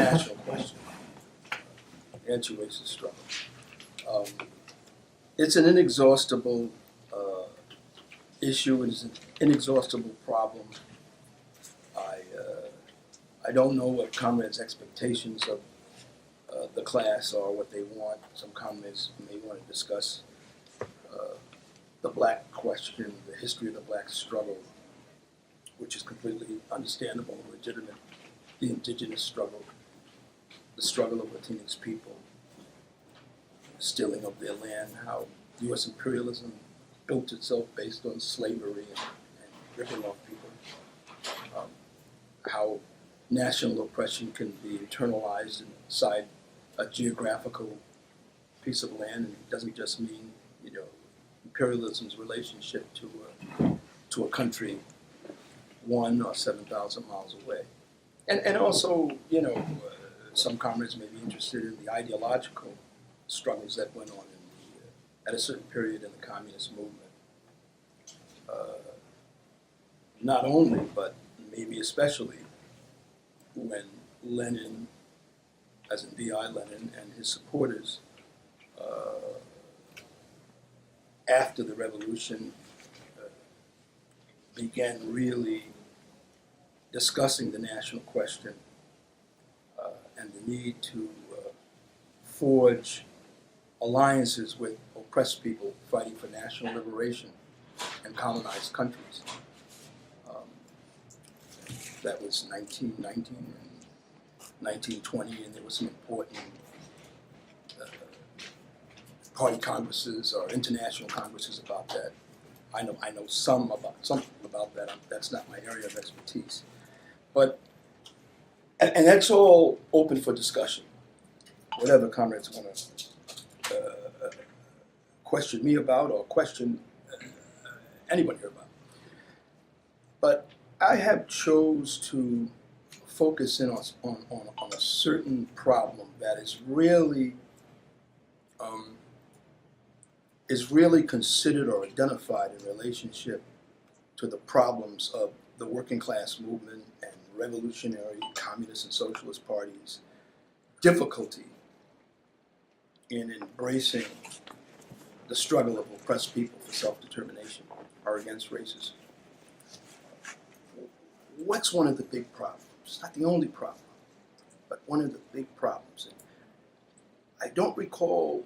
national question, the anti-racist struggle. It's an inexhaustible issue. It is an inexhaustible problem. I don't know what comrades' expectations of the class are, what they want. Some comrades may want to discuss the black question, the history of the black struggle, which is completely understandable and legitimate, the indigenous struggle, the struggle of Latinx people, stealing of their land, how U.S. imperialism built itself based on slavery and ripping off people, how national oppression can be internalized inside a geographical piece of land, and it doesn't just mean, imperialism's relationship to a country 1,000 or 7,000 miles away. And also, some comrades may be interested in the ideological struggles that went on at a certain period in the communist movement. Not only, but maybe especially when Lenin, as in V.I. Lenin, and his supporters, after the revolution, began really discussing the national question and the need to forge alliances with oppressed people fighting for national liberation in colonized countries. That was 1919 and 1920, and there were some important party congresses or international congresses about that. I know something about that. That's not my area of expertise, but and that's all open for discussion. Whatever comrades want to question me about or question anybody here about. But I have chose to focus in on a certain problem that is really considered or identified in relationship to the problems of the working class movement and revolutionary communist and socialist parties' difficulty in embracing the struggle of oppressed people for self-determination or against racism. What's one of the big problems? It's not the only problem, but one of the big problems. And I don't recall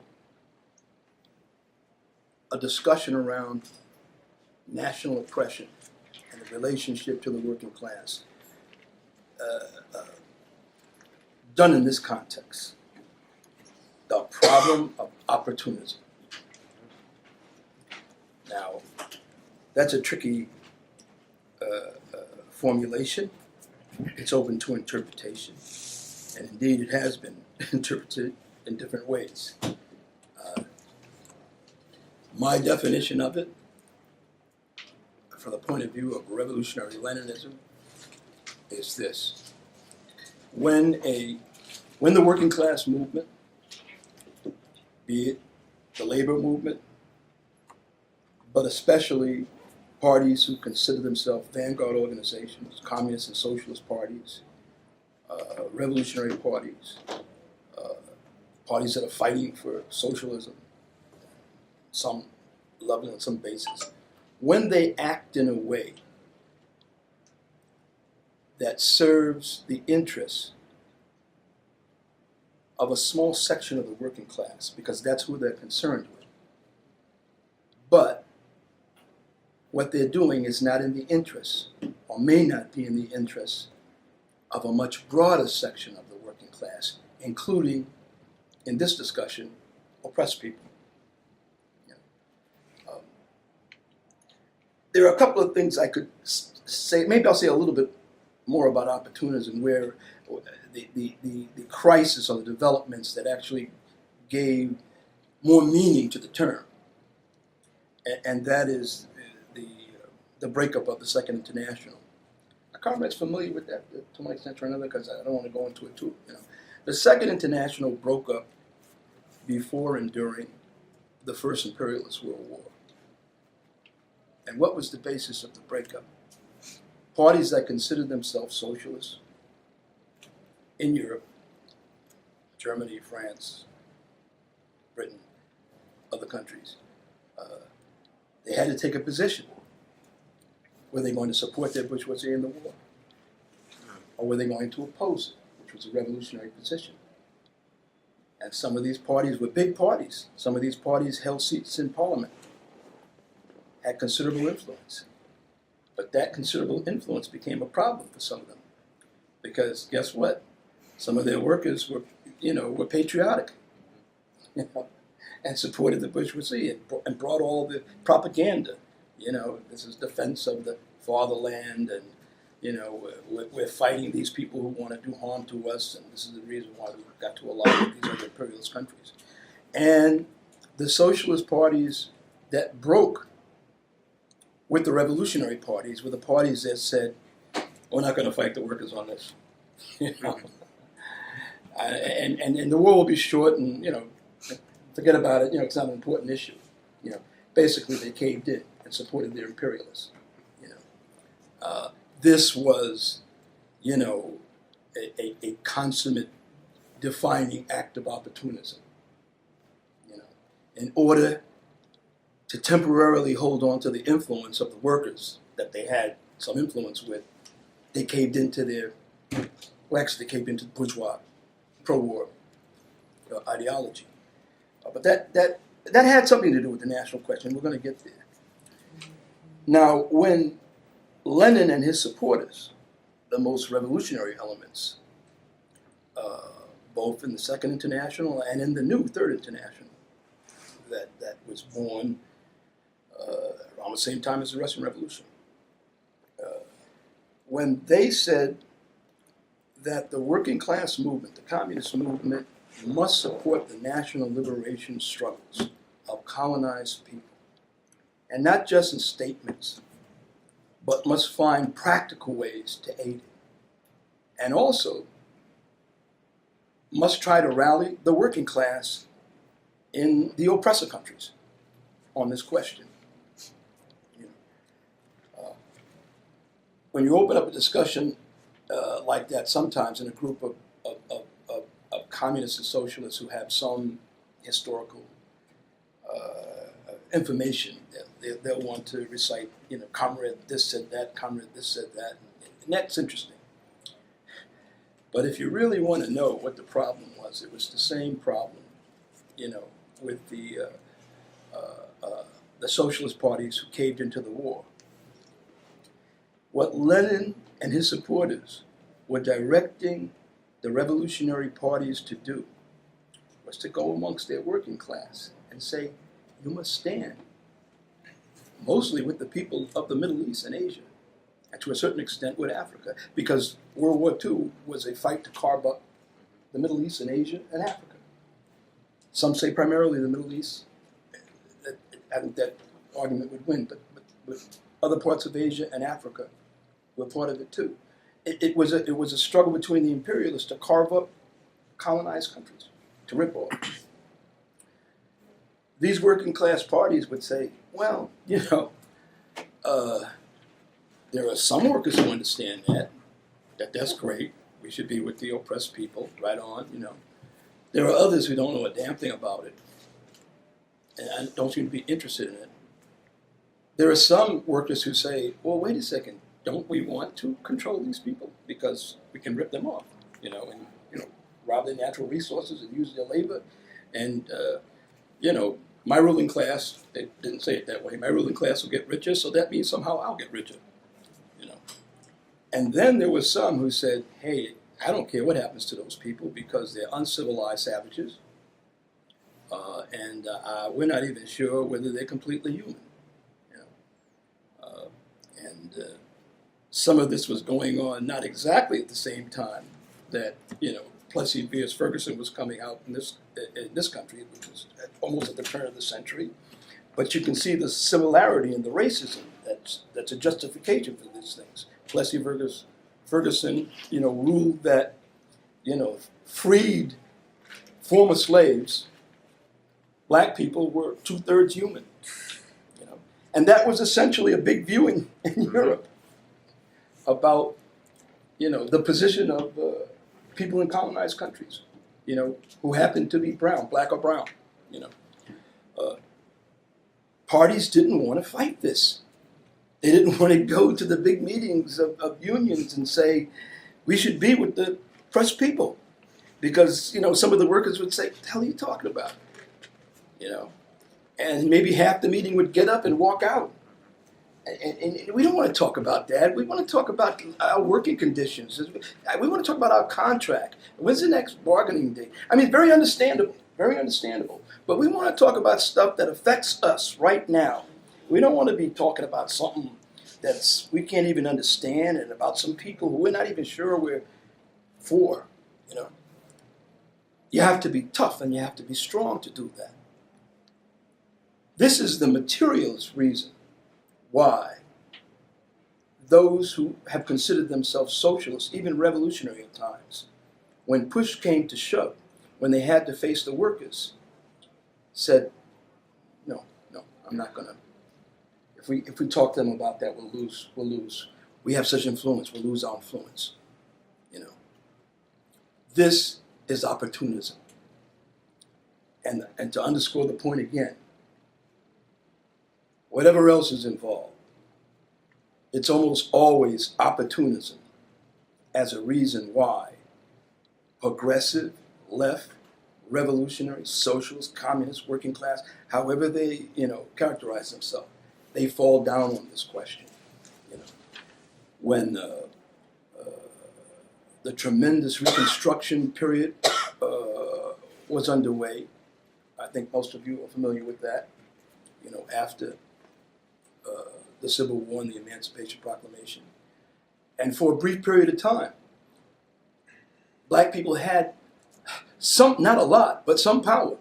a discussion around national oppression and the relationship to the working class done in this context. The problem of opportunism. Now, that's a tricky formulation. It's open to interpretation, and indeed it has been interpreted in different ways. My definition of it, from the point of view of revolutionary Leninism, is this. When the working class movement, be it the labor movement, but especially parties who consider themselves vanguard organizations, communist and socialist parties, revolutionary parties, parties that are fighting for socialism, some level and some basis, when they act in a way that serves the interests of a small section of the working class, because that's who they're concerned with, but what they're doing is not in the interest, or may not be in the interest, of a much broader section of the working class, including, in this discussion, oppressed people. There are a couple of things I could say. Maybe I'll say a little bit more about opportunism, where the crisis or the developments that actually gave more meaning to the term, and that is the breakup of the Second International. Are comrades familiar with that to one extent or another? Because I don't want to go into it too. The Second International broke up before and during the First Imperialist World War. And what was the basis of the breakup? Parties that considered themselves socialists in Europe Germany, France, Britain, other countries. They had to take a position. Were they going to support their bourgeoisie in the war? Or were they going to oppose it, which was a revolutionary position? And some of these parties were big parties. Some of these parties held seats in parliament, had considerable influence. But that considerable influence became a problem for some of them. Because guess what? Some of their workers were patriotic, and supported the bourgeoisie and brought all the propaganda. This is defense of the fatherland, and we're fighting these people who want to do harm to us, and this is the reason why we got to ally with these other imperialist countries. And the socialist parties that broke with the revolutionary parties were the parties that said, we're not going to fight the workers on this. And the war will be short, and forget about it. It's not an important issue. Basically they caved in and supported their imperialists. This was, a consummate defining act of opportunism. In order to temporarily hold on to the influence of the workers that they had some influence with, they caved into they caved into bourgeois pro-war ideology. But that had something to do with the national question. We're going to get there. Now, when Lenin and his supporters, the most revolutionary elements, both in the Second International and in the new Third International, that was born around the same time as the Russian Revolution, when they said that the working class movement, the communist movement, must support the national liberation struggles of colonized people, and not just in statements, but must find practical ways to aid it, and also must try to rally the working class in the oppressor countries on this question. When you open up a discussion like that, sometimes in a group of communists and socialists who have some historical information, they'll want to recite, comrade this said that, comrade this said that, and that's interesting. But if you really want to know what the problem was, it was the same problem, with the socialist parties who caved into the war. What Lenin and his supporters were directing the revolutionary parties to do was to go amongst their working class and say, you must stand, mostly with the people of the Middle East and Asia, and to a certain extent with Africa, because World War II was a fight to carve up the Middle East and Asia and Africa. Some say primarily the Middle East. I think that argument would win, but other parts of Asia and Africa were part of it too. It was a struggle between the imperialists to carve up colonized countries, to rip off. These working class parties would say, well, there are some workers who understand that's great. We should be with the oppressed people, right on, There are others who don't know a damn thing about it and don't seem to be interested in it. There are some workers who say, well, wait a second, don't we want to control these people? Because we can rip them off, and rob their natural resources and use their labor. And, my ruling class, they didn't say it that way, my ruling class will get richer, so that means somehow I'll get richer, And then there was some who said, hey, I don't care what happens to those people because they're uncivilized savages, and we're not even sure whether they're completely human. Some of this was going on not exactly at the same time that Plessy v. Ferguson was coming out in this country, which was almost at the turn of the century. But you can see the similarity in the racism that's a justification for these things. Plessy v. Ferguson, ruled that, freed former slaves, black people were 2/3 human, and that was essentially a big viewing in Europe about, the position of people in colonized countries. who happened to be brown, black or brown. Parties didn't want to fight this. They didn't want to go to the big meetings of unions and say, we should be with the oppressed people. Because, some of the workers would say, what the hell are you talking about? And maybe half the meeting would get up and walk out. And we don't want to talk about that. We want to talk about our working conditions. We want to talk about our contract. When's the next bargaining day? I mean, very understandable, very understandable. But we want to talk about stuff that affects us right now. We don't want to be talking about something we can't even understand, and about some people who we're not even sure we're for. You have to be tough and you have to be strong to do that. This is the materialist reason why those who have considered themselves socialists, even revolutionary at times, when push came to shove, when they had to face the workers, said, no, I'm not going to. If we talk to them about that, we'll lose. We have such influence, we'll lose our influence. This is opportunism. And to underscore the point again, whatever else is involved, it's almost always opportunism as a reason why progressive, left, revolutionary, socialist, communist, working class, however they characterize themselves, they fall down on this question. When the tremendous Reconstruction period was underway, I think most of you are familiar with that. After the Civil War and the Emancipation Proclamation. And for a brief period of time, black people had some, not a lot, but some power.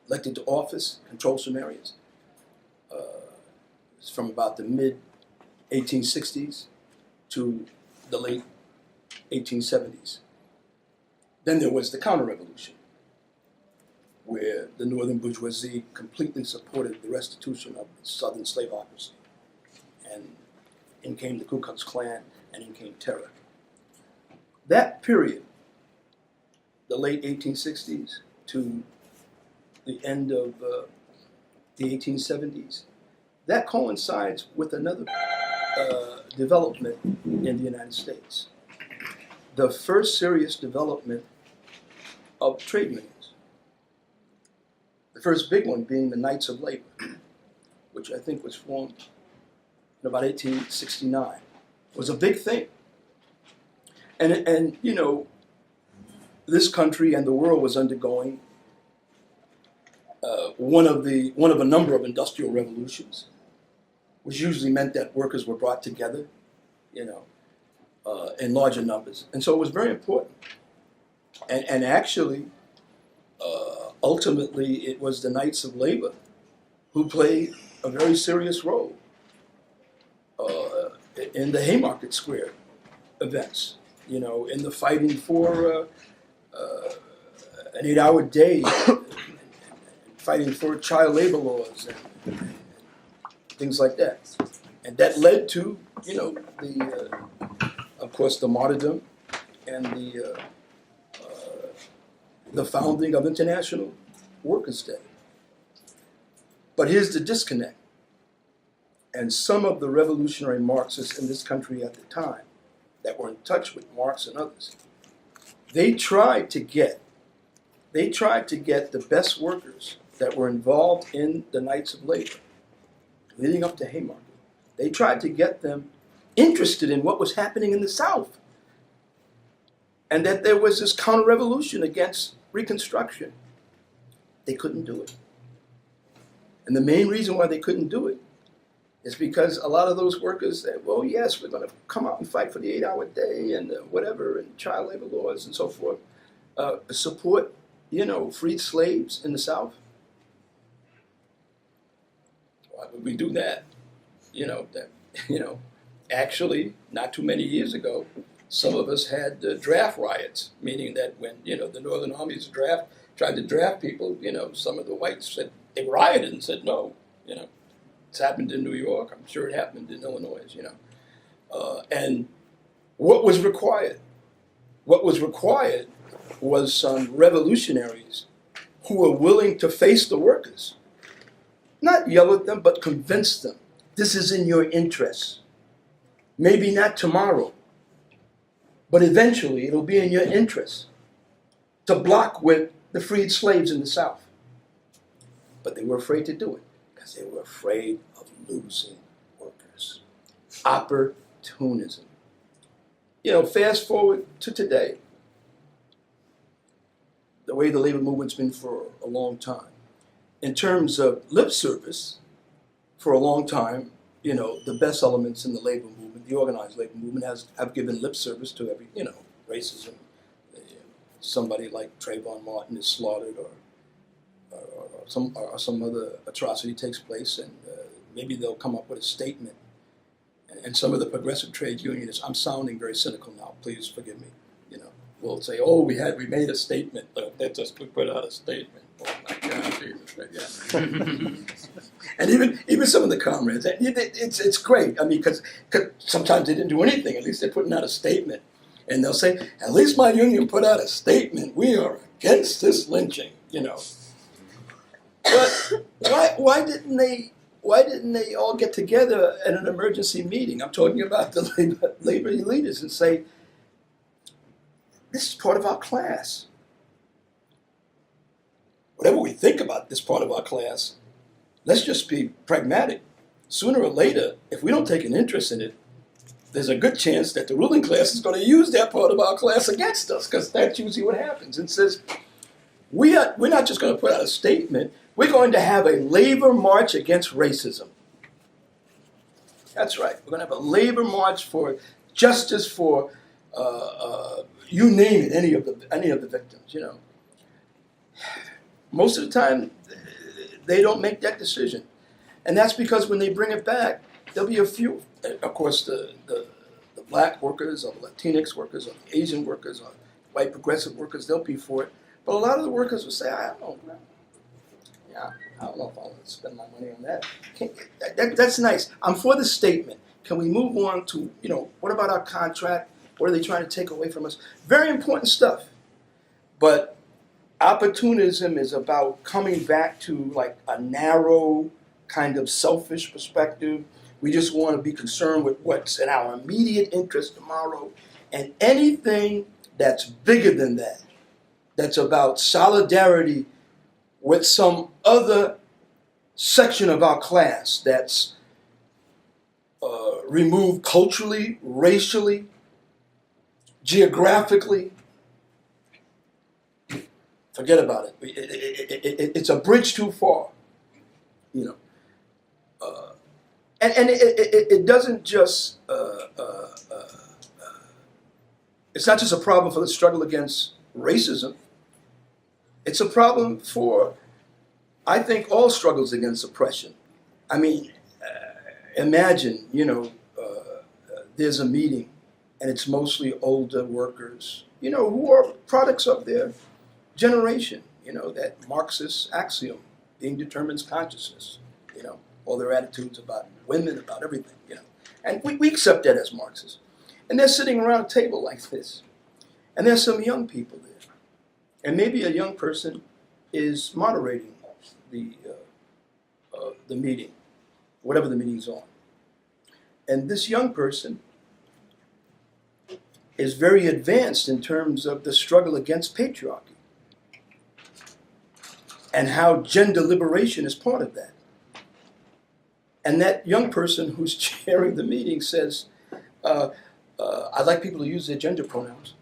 Elected to office, controlled some areas. It's from about the mid-1860s to the late 1870s. Then there was the counter-revolution, where the northern bourgeoisie completely supported the restitution of the southern slaveocracy. And in came the Ku Klux Klan, and in came terror. That period, the late 1860s to the end of the 1870s, that coincides with another development in the United States. The first serious development of trade unions. The first big one being the Knights of Labor, which I think was formed in about 1869. It was a big thing. And this country and the world was undergoing one of a number of industrial revolutions, which usually meant that workers were brought together, in larger numbers. And so it was very important. And actually, ultimately, it was the Knights of Labor who played a very serious role in the Haymarket Square events, in the fighting for an 8-hour day, fighting for child labor laws and things like that. And that led to, of course, the martyrdom and the founding of International Workers' Day. But here's the disconnect. And some of the revolutionary Marxists in this country at the time that were in touch with Marx and others, they tried to get the best workers that were involved in the Knights of Labor leading up to Haymarket. They tried to get them interested in what was happening in the South, and that there was this counter-revolution against Reconstruction. They couldn't do it. And the main reason why they couldn't do it is because a lot of those workers said, well, yes, we're going to come out and fight for the 8-hour day and whatever, and child labor laws and so forth, support, freed slaves in the South. Why would we do that? Actually, not too many years ago, some of us had draft riots, meaning that when, the Northern Armies tried to draft people, some of the whites said, they rioted and said no, It's happened in New York, I'm sure it happened in Illinois, And what was required? What was required was some revolutionaries who were willing to face the workers. Not yell at them, but convince them. This is in your interest. Maybe not tomorrow, but eventually it'll be in your interest to block with the freed slaves in the South. But they were afraid to do it because they were afraid of losing workers. Opportunism. Fast forward to today, the way the labor movement's been for a long time. In terms of lip service, for a long time, the best elements in the labor movement, the organized labor movement, have given lip service to every, racism. Somebody like Trayvon Martin is slaughtered, or some other atrocity takes place, and maybe they'll come up with a statement. And some of the progressive trade unionists, I'm sounding very cynical now, please forgive me, will say, oh, we made a statement. We put out a statement. Oh my God, Jesus, yeah. And even some of the comrades, it's great. I mean, because sometimes they didn't do anything. At least they're putting out a statement. And they'll say, at least my union put out a statement. We are against this lynching, But why didn't they all get together at an emergency meeting? I'm talking about the labor leaders and say, this is part of our class. Whatever we think about this part of our class, let's just be pragmatic. Sooner or later, if we don't take an interest in it, there's a good chance that the ruling class is going to use that part of our class against us, because that's usually what happens. It says, we're not just going to put out a statement, we're going to have a labor march against racism. That's right. We're going to have a labor march for justice for, you name it, any of the victims, Most of the time, they don't make that decision. And that's because when they bring it back, there'll be a few, of course, the black workers, or the Latinx workers, or the Asian workers, or white progressive workers, they'll be for it. But a lot of the workers will say, I don't know if I want to spend my money on that. That's nice. I'm for the statement. Can we move on to, what about our contract? What are they trying to take away from us? Very important stuff. But opportunism is about coming back to like a narrow, kind of selfish perspective. We just want to be concerned with what's in our immediate interest tomorrow. And anything that's bigger than that, that's about solidarity with some other section of our class that's removed culturally, racially, geographically, forget about it. It's a bridge too far, And it doesn't just, it's not just a problem for the struggle against racism. It's a problem for, I think, all struggles against oppression. I mean, imagine, there's a meeting and it's mostly older workers, who are products of their generation, that Marxist axiom, being determines consciousness, all their attitudes about women, about everything, And we accept that as Marxists. And they're sitting around a table like this. And there's some young people there. And maybe a young person is moderating the meeting, whatever the meeting's on. And this young person is very advanced in terms of the struggle against patriarchy and how gender liberation is part of that. And that young person who's chairing the meeting says, I'd like people to use their gender pronouns,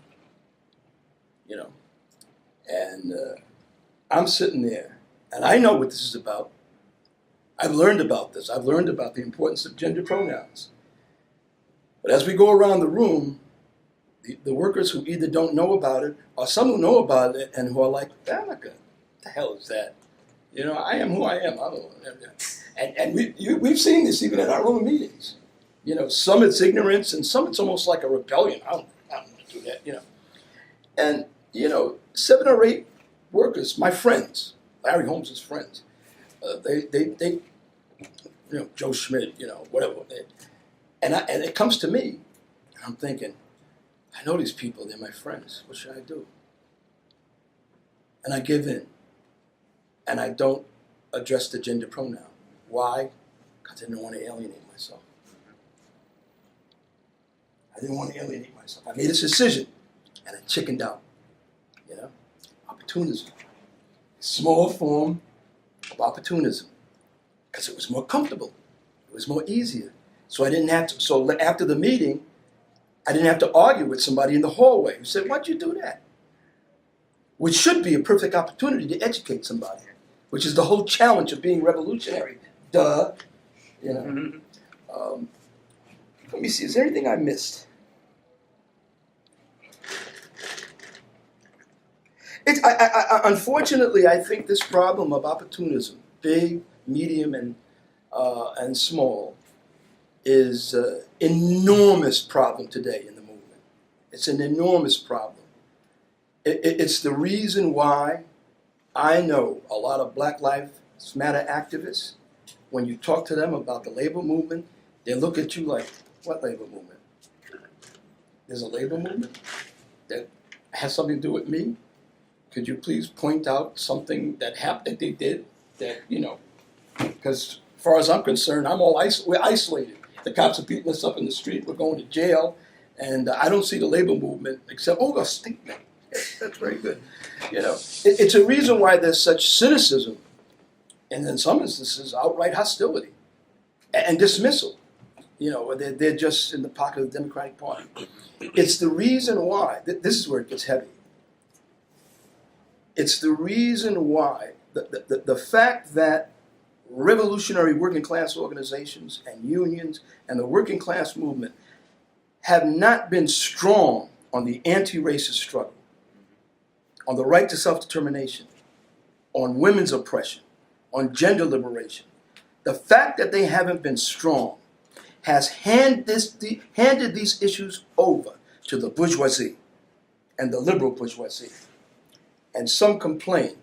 And I'm sitting there, and I know what this is about. I've learned about this. I've learned about the importance of gender pronouns. But as we go around the room, the workers who either don't know about it, or some who know about it and who are like, what the hell is that? I am who I am. I don't know. And we've seen this even at our own meetings. Some it's ignorance, and some it's almost like a rebellion. I don't want to do that, And, 7 or 8 workers, my friends, Larry Holmes' friends, they Joe Schmidt, whatever. And it comes to me, and I'm thinking, I know these people, they're my friends. What should I do? and I give in, and I don't address the gender pronoun. Why? Because I didn't want to alienate myself. I didn't want to alienate myself. I made this decision, and I chickened out. You know, opportunism, small form of opportunism, because it was more comfortable, it was more easier. So I didn't have to. So after the meeting, I didn't have to argue with somebody in the hallway who said, "Why'd you do that?" Which should be a perfect opportunity to educate somebody, which is the whole challenge of being revolutionary. Duh, you know. Let me see. Is there anything I missed? Unfortunately, I think this problem of opportunism, big, medium, and small, is an enormous problem today in the movement. It's an enormous problem. It's the reason why I know a lot of Black Lives Matter activists, when you talk to them about the labor movement, they look at you like, what labor movement? There's a labor movement that has something to do with me? Could you please point out something that happened that they did that, you know, because as far as I'm concerned, we're isolated. The cops are beating us up in the street, we're going to jail, and I don't see the labor movement except, a statement. Yes, that's very good. You know, it's a reason why there's such cynicism, and in some instances, outright hostility and dismissal. You know, they're just in the pocket of the Democratic Party. It's the reason why, this is where it gets heavy. It's the reason why the fact that revolutionary working class organizations and unions and the working class movement have not been strong on the anti-racist struggle, on the right to self-determination, on women's oppression, on gender liberation. The fact that they haven't been strong has handed these issues over to the bourgeoisie and the liberal bourgeoisie. And some complain,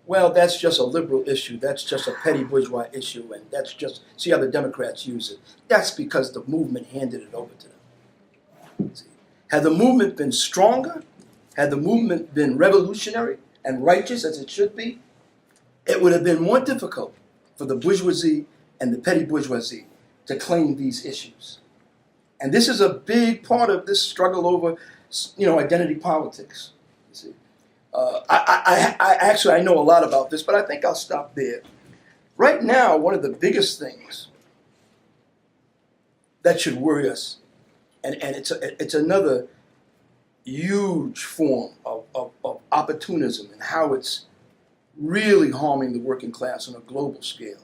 well, that's just a liberal issue, that's just a petty bourgeois issue, and that's just, see how the Democrats use it. That's because the movement handed it over to them. See? Had the movement been stronger, had the movement been revolutionary and righteous as it should be, it would have been more difficult for the bourgeoisie and the petty bourgeoisie to claim these issues. And this is a big part of this struggle over, identity politics. You see, I know a lot about this, but I think I'll stop there. Right now, one of the biggest things that should worry us, and it's another huge form of opportunism and how it's really harming the working class on a global scale.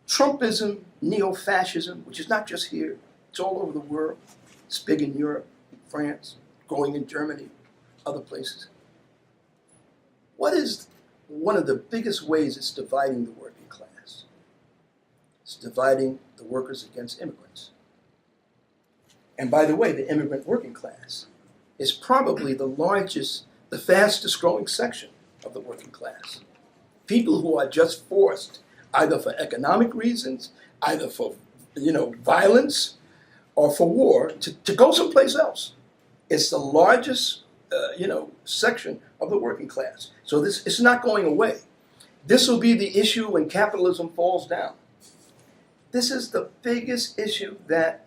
Trumpism, neo-fascism, which is not just here, it's all over the world. It's big in Europe, France, growing in Germany, other places. What is one of the biggest ways it's dividing the working class? It's dividing the workers against immigrants. And by the way, the immigrant working class is probably the largest, the fastest growing section of the working class. People who are just forced, either for economic reasons, either for violence, or for war, to go someplace else. It's the largest section of the working class. So it's not going away. This will be the issue when capitalism falls down. This is the biggest issue that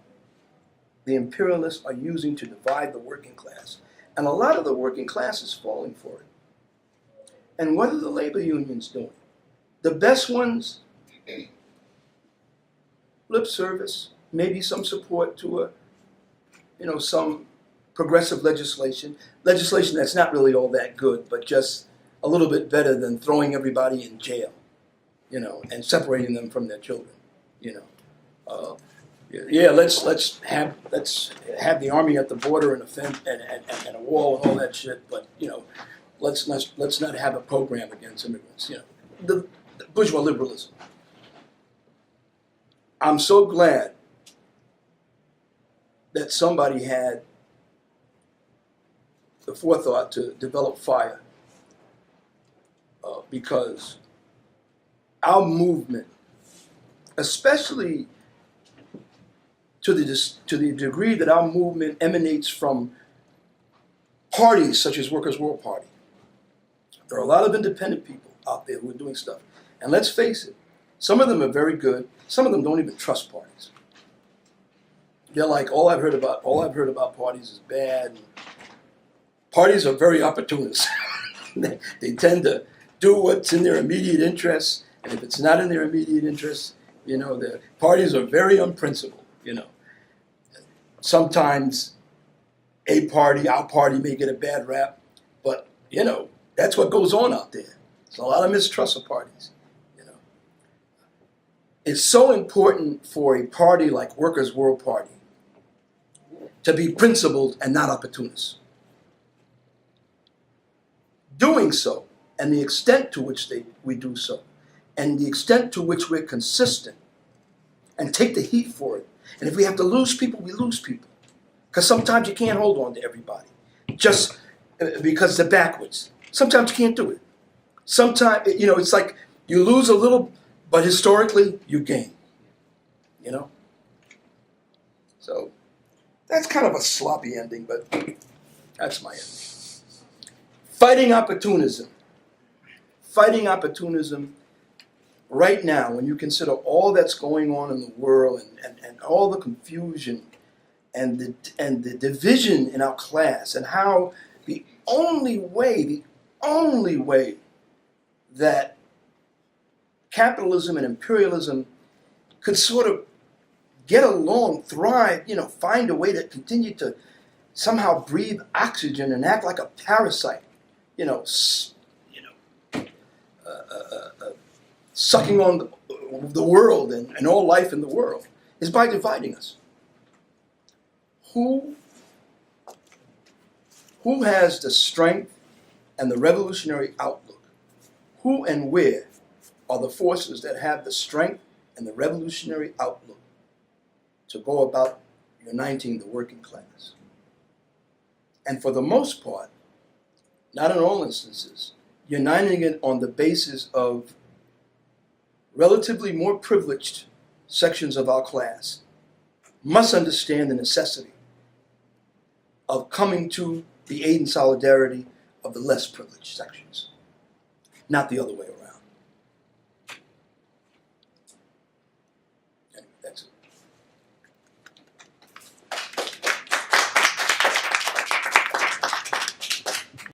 the imperialists are using to divide the working class. And a lot of the working class is falling for it. And what are the labor unions doing? The best ones, lip service, maybe some support to some progressive legislation that's not really all that good, but just a little bit better than throwing everybody in jail, and separating them from their children, let's have the army at the border and a fence and a wall and all that shit, but let's not have a program against immigrants. The bourgeois liberalism. I'm so glad that somebody had the forethought to develop FIRE, because our movement, especially to the degree that our movement emanates from parties such as Workers' World Party. There are a lot of independent people out there who are doing stuff. And let's face it, some of them are very good. Some of them don't even trust parties. They're like, all I've heard about parties is bad. Parties are very opportunist. They tend to do what's in their immediate interests, and if it's not in their immediate interests, the parties are very unprincipled. Sometimes our party may get a bad rap, but that's what goes on out there. There's a lot of mistrust of parties. It's so important for a party like Workers' World Party to be principled and not opportunists. Doing so, and the extent to which we do so, and the extent to which we're consistent, and take the heat for it. And if we have to lose people, we lose people. Because sometimes you can't hold on to everybody, just because they're backwards. Sometimes you can't do it. Sometimes, it's like you lose a little, but historically, you gain. So that's kind of a sloppy ending, but that's my ending. Fighting opportunism. Fighting opportunism right now, when you consider all that's going on in the world and all the confusion and the division in our class, and how the only way that capitalism and imperialism could sort of get along, thrive, find a way to continue to somehow breathe oxygen and act like a parasite, sucking on the world and all life in the world, is by dividing us. Who has the strength and the revolutionary outlook? Who and where are the forces that have the strength and the revolutionary outlook to go about uniting the working class? And for the most part, not in all instances, uniting it on the basis of relatively more privileged sections of our class must understand the necessity of coming to the aid and solidarity of the less privileged sections, not the other way